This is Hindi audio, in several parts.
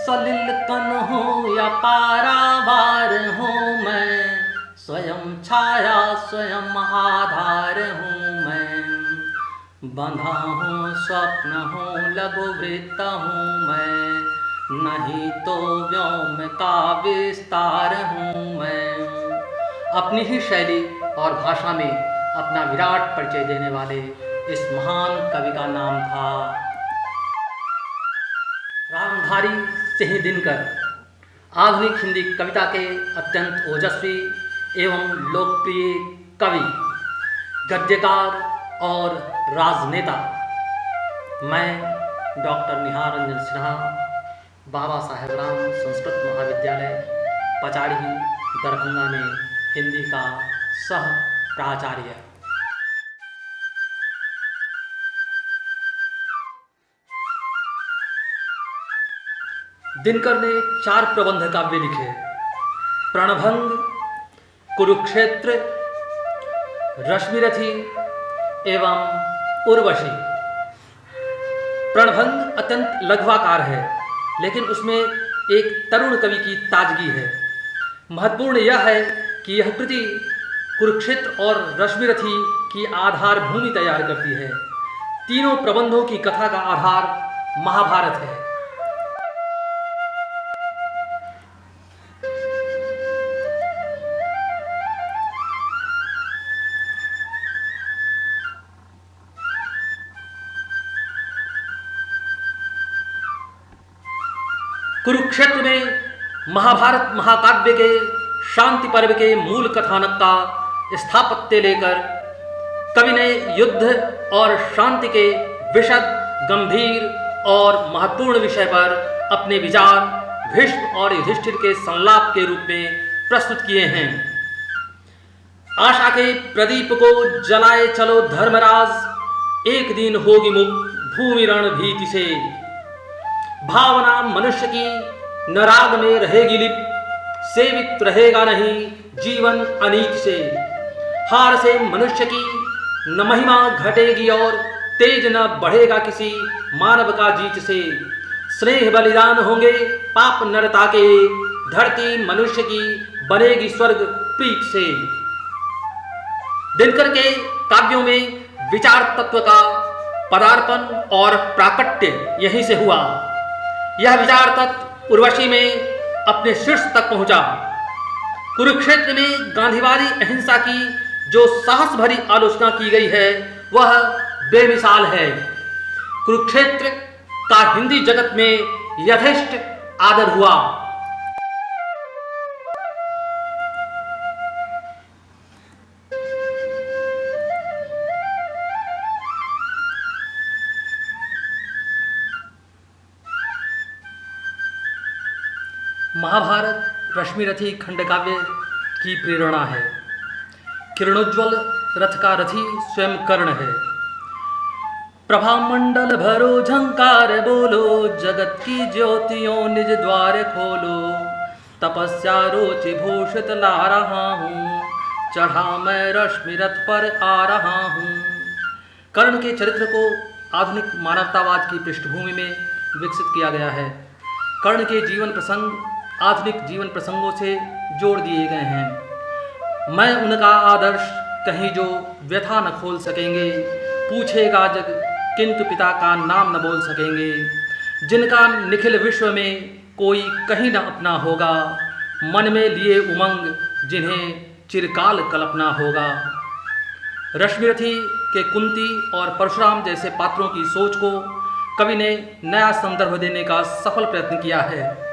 सलिल कन हूँ या पारावार हूँ मैं, स्वयं छाया स्वयं आधार हूँ मैं। बंधा हूँ स्वप्न हूँ लघु वृत्त हूँ मैं, नहीं तो व्योम का विस्तार हूँ मैं। अपनी ही शैली और भाषा में अपना विराट परिचय देने वाले इस महान कवि का नाम था रामधारी सिंह दिनकर। आधुनिक हिंदी कविता के अत्यंत ओजस्वी एवं लोकप्रिय कवि, गद्यकार और राजनेता। मैं डॉक्टर निहार रंजन सिन्हा, बाबा साहेबराम संस्कृत महाविद्यालय पचाड़ी दरभंगा में हिंदी का सह प्राचार्य। दिनकर ने 4 प्रबंध काव्य लिखे: प्रणभंग, कुरुक्षेत्र, रश्मिरथी एवं उर्वशी। प्रणभंग अत्यंत लघ्वाकार है, लेकिन उसमें एक तरुण कवि की ताजगी है। महत्वपूर्ण यह है कि यह कृति कुरुक्षेत्र और रश्मिरथी की आधार भूमि तैयार करती है। तीनों प्रबंधों की कथा का आधार महाभारत है। कुरुक्षेत्र में महाभारत महाकाव्य के शांति पर्व के मूल कथानक का स्थापत्य लेकर कवि ने युद्ध और शांति के विशद, गंभीर और महत्वपूर्ण विषय पर अपने विचार भीष्म और युधिष्ठिर के संलाप के रूप में प्रस्तुत किए हैं। आशा के प्रदीप को जलाए चलो धर्मराज, एक दिन होगी मुक्त भूमि रण भीति से। भावना मनुष्य की न राग में रहेगी लिप्त, सेवित रहेगा नहीं जीवन अनीति से। हार से मनुष्य की न महिमा घटेगी और तेज न बढ़ेगा किसी मानव का जीत से। स्नेह बलिदान होंगे पाप नरता के, धरती मनुष्य की बनेगी स्वर्ग प्रीत से। दिनकर के काव्यों में विचार तत्व का पदार्पण और प्राकट्य यहीं से हुआ। यह विचार तत्व उर्वशी में अपने शीर्ष तक पहुंचा। कुरुक्षेत्र में गांधीवादी अहिंसा की जो साहस भरी आलोचना की गई है वह बेमिसाल है। कुरुक्षेत्र का हिंदी जगत में यथेष्ट आदर हुआ। महाभारत रश्मिरथी खंडकाव्य की प्रेरणा है। किरणोज्ज्वल रथ का रथी स्वयं कर्ण है। प्रभामंडल भरो झंकार बोलो, जगत की ज्योतियों निज द्वार खोलो। तपस्या रोचि भूषित ला रहा हूँ, चढ़ा मैं रश्मि रथ पर आ रहा हूँ। कर्ण के चरित्र को आधुनिक मानवतावाद की पृष्ठभूमि में विकसित किया गया है। कर्ण के जीवन प्रसंग आधुनिक जीवन प्रसंगों से जोड़ दिए गए हैं। मैं उनका आदर्श कहीं जो व्यथा न खोल सकेंगे, पूछेगा जग किंतु पिता का नाम न बोल सकेंगे। जिनका निखिल विश्व में कोई कहीं न अपना होगा, मन में लिए उमंग जिन्हें चिरकाल कल्पना होगा। रश्मिरथी के कुंती और परशुराम जैसे पात्रों की सोच को कवि ने नया संदर्भ देने का सफल प्रयत्न किया है।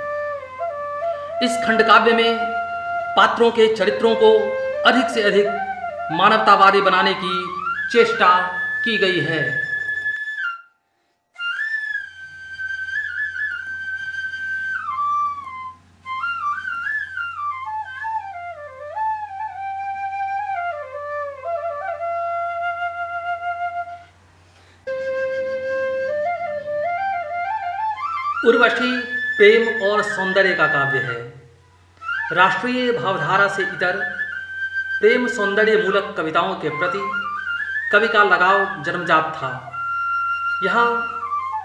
इस खंडकाव्य में पात्रों के चरित्रों को अधिक से अधिक मानवतावादी बनाने की चेष्टा की गई है। उर्वशी प्रेम और सौंदर्य का काव्य है। राष्ट्रीय भावधारा से इतर प्रेम सौंदर्य मूलक कविताओं के प्रति कवि का लगाव जन्मजात था। यहाँ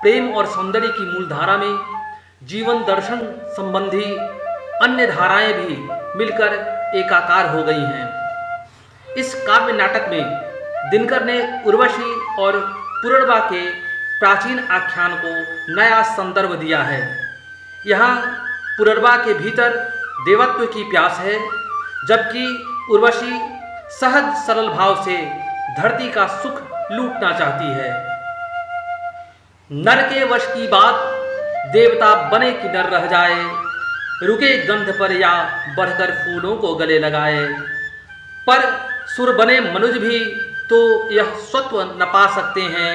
प्रेम और सौंदर्य की मूलधारा में जीवन दर्शन संबंधी अन्य धाराएं भी मिलकर एकाकार हो गई हैं। इस काव्य नाटक में दिनकर ने उर्वशी और पुनर्वा के प्राचीन आख्यान को नया संदर्भ दिया है। यहाँ पुनर्वा के भीतर देवत्व की प्यास है, जबकि उर्वशी सहज सरल भाव से धरती का सुख लूटना चाहती है। नर के वश की बात, देवता बने कि नर रह जाए, रुके गंध पर या बढ़कर फूलों को गले लगाए। पर सुर बने मनुज भी तो यह स्वत्व न पा सकते हैं,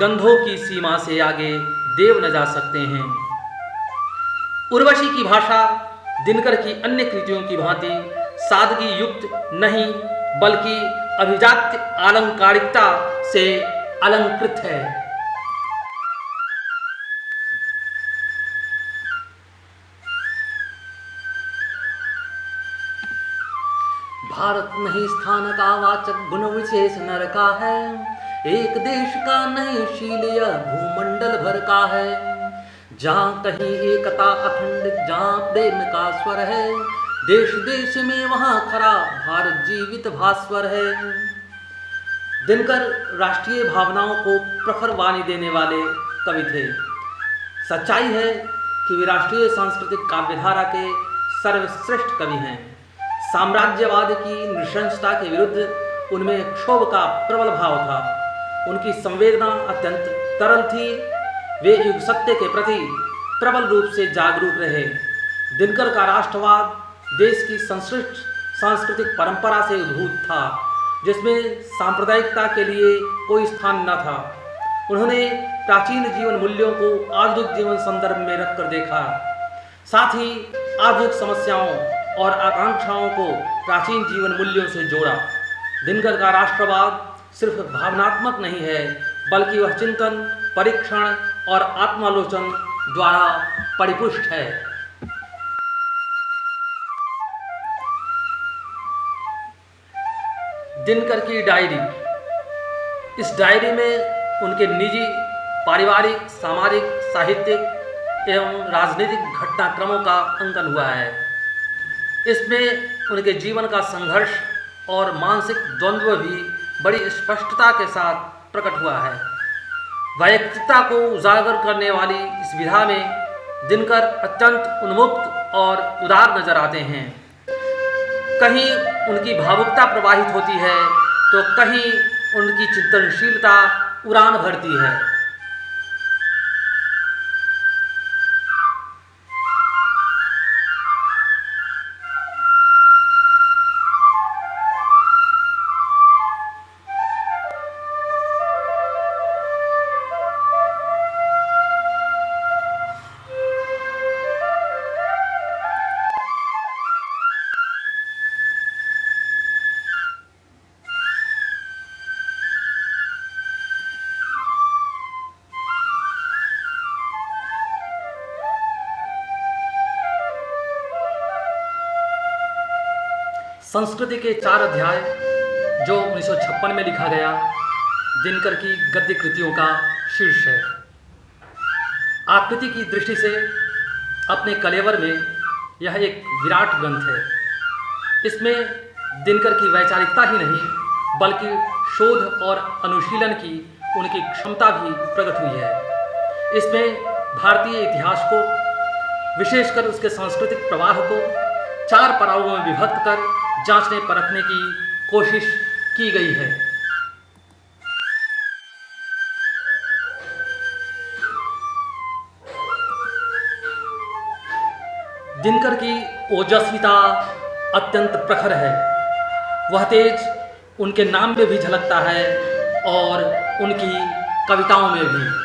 गंधों की सीमा से आगे देव न जा सकते हैं। उर्वशी की भाषा दिनकर की अन्य कृतियों की भांति सादगी युक्त नहीं, बल्कि अभिजात्य आलंकारिकता से अलंकृत है। भारत नहीं स्थान का वाचक, गुण विशेष नर का है। एक देश का नहीं शील, यह भूमंडल भर का है। जहाँ कहीं एकता अखंड, जहाँ प्रेम का स्वर है, देश देश में वहाँ खरा भारत जीवित भास्वर है। दिनकर राष्ट्रीय भावनाओं को प्रखर वाणी देने वाले कवि थे। सच्चाई है कि वे राष्ट्रीय सांस्कृतिक काव्यधारा के सर्वश्रेष्ठ कवि हैं। साम्राज्यवाद की नृशंसता के विरुद्ध उनमें क्षोभ का प्रबल भाव था। उनकी संवेदना अत्यंत तरल थी। वे युग सत्य के प्रति प्रबल रूप से जागरूक रहे। दिनकर का राष्ट्रवाद देश की संश्लिष्ट सांस्कृतिक परंपरा से उद्भूत था, जिसमें सांप्रदायिकता के लिए कोई स्थान न था। उन्होंने प्राचीन जीवन मूल्यों को आधुनिक जीवन संदर्भ में रखकर देखा, साथ ही आधुनिक समस्याओं और आकांक्षाओं को प्राचीन जीवन मूल्यों से जोड़ा। दिनकर का राष्ट्रवाद सिर्फ भावनात्मक नहीं है, बल्कि वह चिंतन, परीक्षण और आत्मालोचन द्वारा परिपुष्ट है। दिनकर की डायरी। इस डायरी में उनके निजी, पारिवारिक, सामाजिक, साहित्यिक एवं राजनीतिक घटनाक्रमों का अंकन हुआ है। इसमें उनके जीवन का संघर्ष और मानसिक द्वंद्व भी बड़ी स्पष्टता के साथ प्रकट हुआ है। वैयक्तिकता को उजागर करने वाली इस विधा में दिनकर अत्यंत उन्मुक्त और उदार नजर आते हैं। कहीं उनकी भावुकता प्रवाहित होती है, तो कहीं उनकी चिंतनशीलता उड़ान भरती है। संस्कृति के 4 अध्याय जो 1956 में लिखा गया, दिनकर की गद्य कृतियों का शीर्ष है। आकृति की दृष्टि से अपने कलेवर में यह एक विराट ग्रंथ है। इसमें दिनकर की वैचारिकता ही नहीं, बल्कि शोध और अनुशीलन की उनकी क्षमता भी प्रकट हुई है। इसमें भारतीय इतिहास को, विशेषकर उसके सांस्कृतिक प्रवाह को 4 पड़ावों में विभक्त कर जांचने परखने की कोशिश की गई है। दिनकर की ओजस्विता अत्यंत प्रखर है। वह तेज उनके नाम में भी झलकता है और उनकी कविताओं में भी।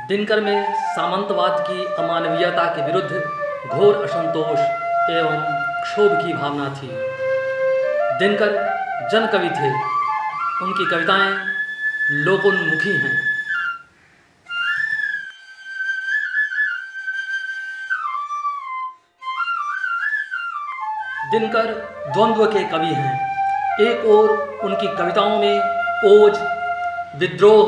दिनकर में सामंतवाद की अमानवीयता के विरुद्ध घोर असंतोष एवं क्षोभ की भावना थी। दिनकर जनकवि थे। उनकी कविताएं लोकोन्मुखी हैं। दिनकर द्वंद्व के कवि हैं। एक ओर उनकी कविताओं में ओज, विद्रोह,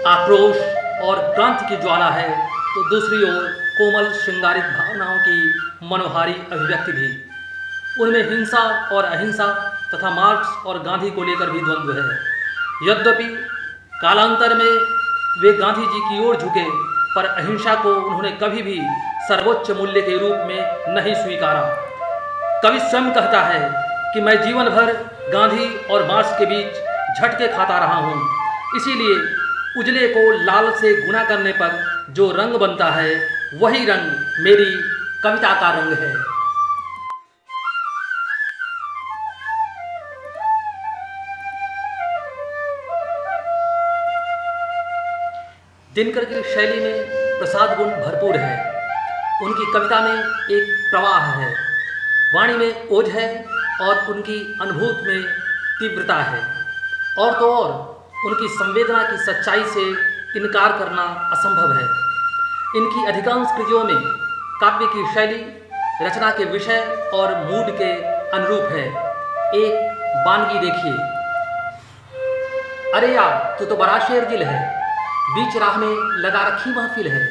आक्रोश और क्रांति की ज्वाला है, तो दूसरी ओर कोमल श्रृंगारिक भावनाओं की मनोहारी अभिव्यक्ति भी। उनमें हिंसा और अहिंसा तथा मार्क्स और गांधी को लेकर भी द्वंद्व है। यद्यपि कालांतर में वे गांधी जी की ओर झुके, पर अहिंसा को उन्होंने कभी भी सर्वोच्च मूल्य के रूप में नहीं स्वीकारा। कवि स्वयं कहता है कि मैं जीवन भर गांधी और मार्क्स के बीच झटके खाता रहा हूँ, इसीलिए उजले को लाल से गुणा करने पर जो रंग बनता है वही रंग मेरी कविता का रंग है। दिनकर की शैली में प्रसाद गुण भरपूर है। उनकी कविता में एक प्रवाह है, वाणी में ओज है और उनकी अनुभूति में तीव्रता है। और तो और उनकी संवेदना की सच्चाई से इनकार करना असंभव है। इनकी अधिकांश कृतियों में काव्य की शैली रचना के विषय और मूड के अनुरूप है। एक बानगी देखिए। अरे यार, तू तो बड़ा शेर दिल है, बीच राह में लगा रखी महफिल है,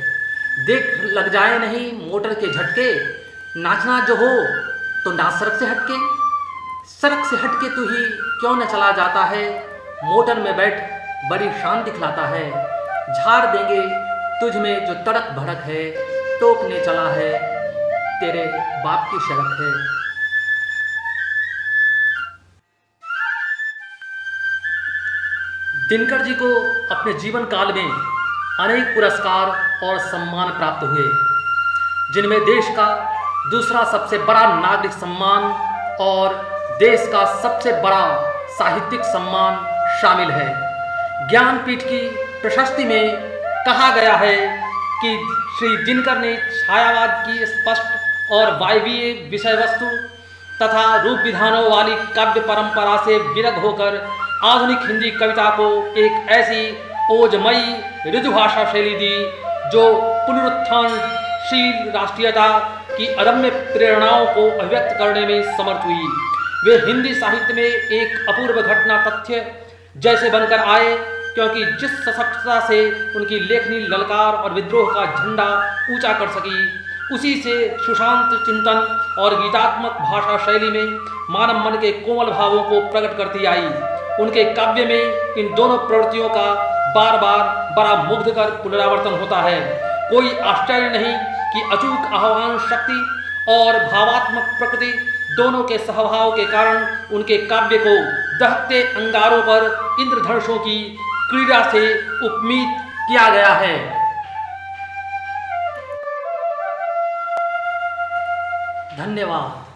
देख लग जाए नहीं मोटर के झटके, नाचना जो हो तो ना सड़क से हटके, सड़क से हटके तू ही क्यों न चला जाता है, मोटर में बैठ बड़ी शान दिखलाता है, झाड़ देंगे तुझ में जो तड़क भड़क है, टोकने चला है तेरे बाप की शरक है। दिनकर जी को अपने जीवन काल में अनेक पुरस्कार और सम्मान प्राप्त हुए, जिनमें देश का दूसरा सबसे बड़ा नागरिक सम्मान और देश का सबसे बड़ा साहित्यिक सम्मान शामिल है। ज्ञानपीठ की प्रशस्ति में कहा गया है कि श्री दिनकर ने छायावाद की स्पष्ट और वायवीय विषय वस्तु तथा रूप विधानों वाली काव्य परंपरा से विरग होकर आधुनिक हिंदी कविता को एक ऐसी ओजमयी ऋजुभाषा शैली दी जो पुनरुत्थानशील राष्ट्रीयता की अदम्य प्रेरणाओं को अभिव्यक्त करने में समर्थ हुई। वे हिंदी साहित्य में एक अपूर्व घटना तथ्य जैसे बनकर आए, क्योंकि जिस सशक्तता से उनकी लेखनी ललकार और विद्रोह का झंडा ऊंचा कर सकी, उसी से सुशांत चिंतन और गीतात्मक भाषा शैली में मानव मन के कोमल भावों को प्रकट करती आई। उनके काव्य में इन दोनों प्रवृत्तियों का बार बार बड़ा मुग्धकर पुनरावर्तन होता है। कोई आश्चर्य नहीं कि अचूक आह्वान शक्ति और भावात्मक प्रकृति दोनों के सहभाव के कारण उनके काव्य को दहकते अंगारों पर इंद्रधनुषों की क्रीड़ा से उपमित किया गया है। धन्यवाद।